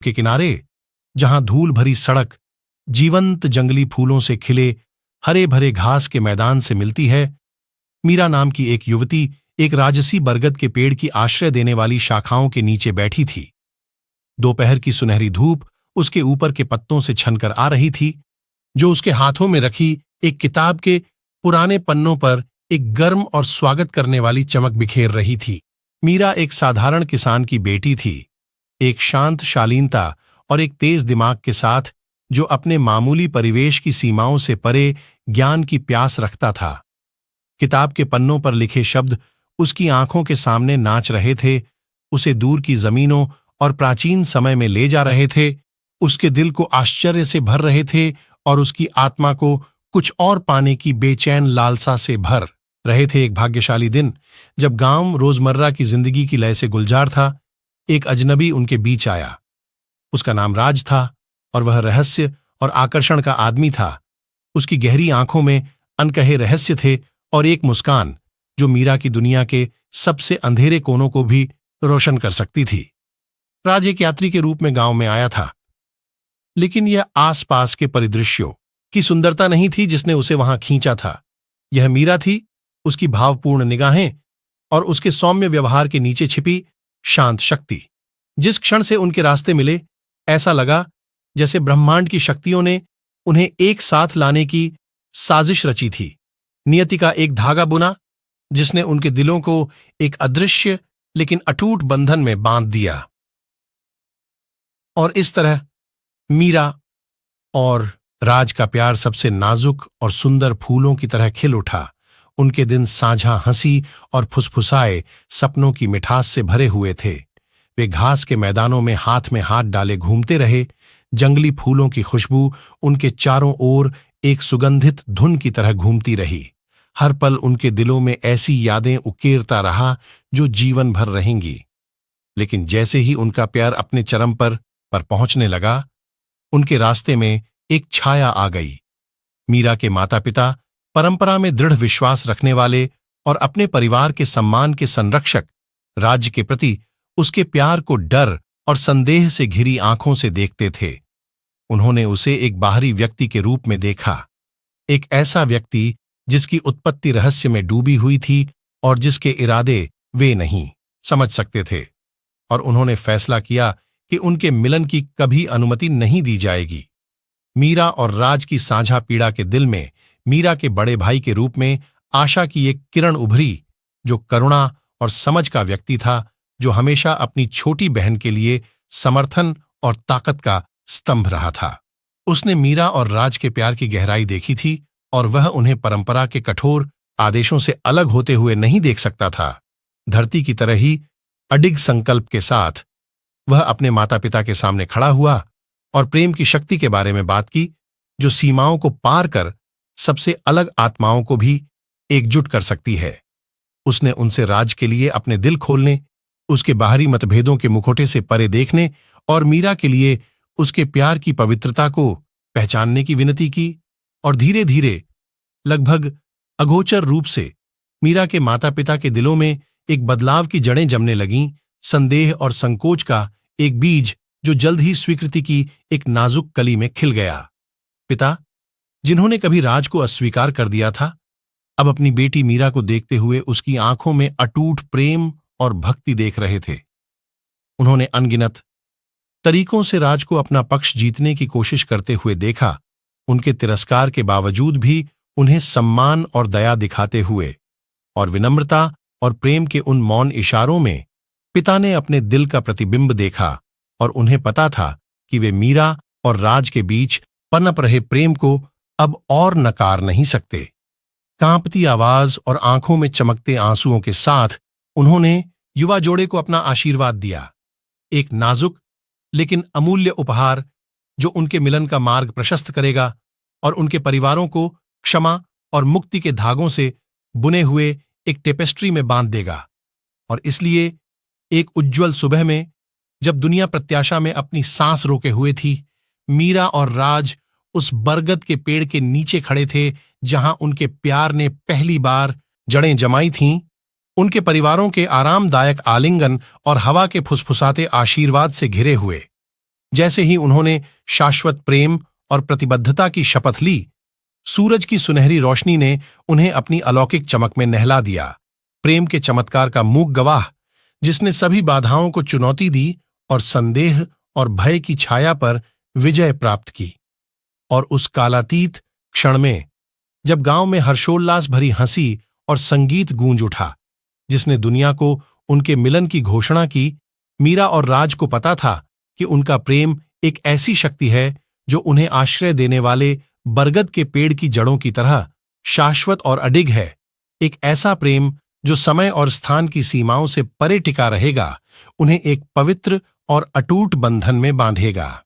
के किनारे, जहां धूल भरी सड़क जीवंत जंगली फूलों से खिले हरे भरे घास के मैदान से मिलती है, मीरा नाम की एक युवती एक राजसी बरगद के पेड़ की आश्रय देने वाली शाखाओं के नीचे बैठी थी। दोपहर की सुनहरी धूप उसके ऊपर के पत्तों से छनकर आ रही थी, जो उसके हाथों में रखी एक किताब के पुराने पन्नों पर एक गर्म और स्वागत करने वाली चमक बिखेर रही थी। मीरा एक साधारण किसान की बेटी थी, एक शांत शालीनता और एक तेज दिमाग के साथ, जो अपने मामूली परिवेश की सीमाओं से परे ज्ञान की प्यास रखता था। किताब के पन्नों पर लिखे शब्द उसकी आंखों के सामने नाच रहे थे, उसे दूर की जमीनों और प्राचीन समय में ले जा रहे थे, उसके दिल को आश्चर्य से भर रहे थे और उसकी आत्मा को कुछ और पाने की बेचैन लालसा से भर रहे थे। एक भाग्यशाली दिन, जब गांव रोजमर्रा की जिंदगी की लय से गुलजार था, एक अजनबी उनके बीच आया। उसका नाम राज था और वह रहस्य और आकर्षण का आदमी था। उसकी गहरी आंखों में अनकहे रहस्य थे और एक मुस्कान जो मीरा की दुनिया के सबसे अंधेरे कोनों को भी रोशन कर सकती थी। राज एक यात्री के रूप में गांव में आया था, लेकिन यह आसपास के परिदृश्यों की सुंदरता नहीं थी जिसने उसे वहां खींचा था। यह मीरा थी, उसकी भावपूर्ण निगाहें और उसके सौम्य व्यवहार के नीचे छिपी शांत शक्ति। जिस क्षण से उनके रास्ते मिले, ऐसा लगा जैसे ब्रह्मांड की शक्तियों ने उन्हें एक साथ लाने की साजिश रची थी। नियति का एक धागा बुना जिसने उनके दिलों को एक अदृश्य लेकिन अटूट बंधन में बांध दिया। और इस तरह मीरा और राज का प्यार सबसे नाजुक और सुंदर फूलों की तरह खिल उठा। उनके दिन साझा हंसी और फुसफुसाए सपनों की मिठास से भरे हुए थे। वे घास के मैदानों में हाथ डाले घूमते रहे। जंगली फूलों की खुशबू उनके चारों ओर एक सुगंधित धुन की तरह घूमती रही। हर पल उनके दिलों में ऐसी यादें उकेरता रहा जो जीवन भर रहेंगी। लेकिन जैसे ही उनका प्यार अपने चरम पर पहुंचने लगा, उनके रास्ते में एक छाया आ गई। मीरा के माता पिता परंपरा में दृढ़ विश्वास रखने वाले और अपने परिवार के सम्मान के संरक्षक, राज्य के प्रति उसके प्यार को डर और संदेह से घिरी आंखों से देखते थे। उन्होंने उसे एक बाहरी व्यक्ति के रूप में देखा, एक ऐसा व्यक्ति जिसकी उत्पत्ति रहस्य में डूबी हुई थी और जिसके इरादे वे नहीं समझ सकते थे। और उन्होंने फैसला किया कि उनके मिलन की कभी अनुमति नहीं दी जाएगी। मीरा और राज की साझा पीड़ा के दिल में मीरा के बड़े भाई के रूप में आशा की एक किरण उभरी, जो करुणा और समझ का व्यक्ति था, जो हमेशा अपनी छोटी बहन के लिए समर्थन और ताकत का स्तंभ रहा था। उसने मीरा और राज के प्यार की गहराई देखी थी और वह उन्हें परंपरा के कठोर आदेशों से अलग होते हुए नहीं देख सकता था। धरती की तरह ही अडिग संकल्प के साथ वह अपने माता पिता के सामने खड़ा हुआ और प्रेम की शक्ति के बारे में बात की, जो सीमाओं को पार कर सबसे अलग आत्माओं को भी एकजुट कर सकती है। उसने उनसे राज के लिए अपने दिल खोलने, उसके बाहरी मतभेदों के मुखौटे से परे देखने और मीरा के लिए उसके प्यार की पवित्रता को पहचानने की विनती की। और धीरे धीरे, लगभग अगोचर रूप से, मीरा के माता पिता के दिलों में एक बदलाव की जड़ें जमने लगीं, संदेह और संकोच का एक बीज जो जल्द ही स्वीकृति की एक नाजुक कली में खिल गया। पिता, जिन्होंने कभी राज को अस्वीकार कर दिया था, अब अपनी बेटी मीरा को देखते हुए उसकी आंखों में अटूट प्रेम और भक्ति देख रहे थे। उन्होंने अनगिनत तरीकों से राज को अपना पक्ष जीतने की कोशिश करते हुए देखा, उनके तिरस्कार के बावजूद भी उन्हें सम्मान और दया दिखाते हुए। और विनम्रता और प्रेम के उन मौन इशारों में पिता ने अपने दिल का प्रतिबिंब देखा और उन्हें पता था कि वे मीरा और राज के बीच पनप रहे प्रेम को अब और नकार नहीं सकते। कांपती आवाज और आंखों में चमकते आंसुओं के साथ उन्होंने युवा जोड़े को अपना आशीर्वाद दिया, एक नाजुक लेकिन अमूल्य उपहार जो उनके मिलन का मार्ग प्रशस्त करेगा और उनके परिवारों को क्षमा और मुक्ति के धागों से बुने हुए एक टेपेस्ट्री में बांध देगा। और इसलिए एक उज्ज्वल सुबह में, जब दुनिया प्रत्याशा में अपनी सांस रोके हुए थी, मीरा और राज उस बरगद के पेड़ के नीचे खड़े थे जहां उनके प्यार ने पहली बार जड़ें जमाई थीं। उनके परिवारों के आरामदायक आलिंगन और हवा के फुसफुसाते आशीर्वाद से घिरे हुए जैसे ही उन्होंने शाश्वत प्रेम और प्रतिबद्धता की शपथ ली, सूरज की सुनहरी रोशनी ने उन्हें अपनी अलौकिक चमक में नहला दिया। प्रेम के चमत्कार का मूक गवाह, जिसने सभी बाधाओं को चुनौती दी और संदेह और भय की छाया पर विजय प्राप्त की। और उस कालातीत क्षण में, जब गांव में हर्षोल्लास भरी हंसी और संगीत गूंज उठा, जिसने दुनिया को उनके मिलन की घोषणा की, मीरा और राज को पता था कि उनका प्रेम एक ऐसी शक्ति है जो उन्हें आश्रय देने वाले बरगद के पेड़ की जड़ों की तरह शाश्वत और अडिग है। एक ऐसा प्रेम जो समय और स्थान की सीमाओं से परे टिका रहेगा, उन्हें एक पवित्र और अटूट बंधन में बांधेगा।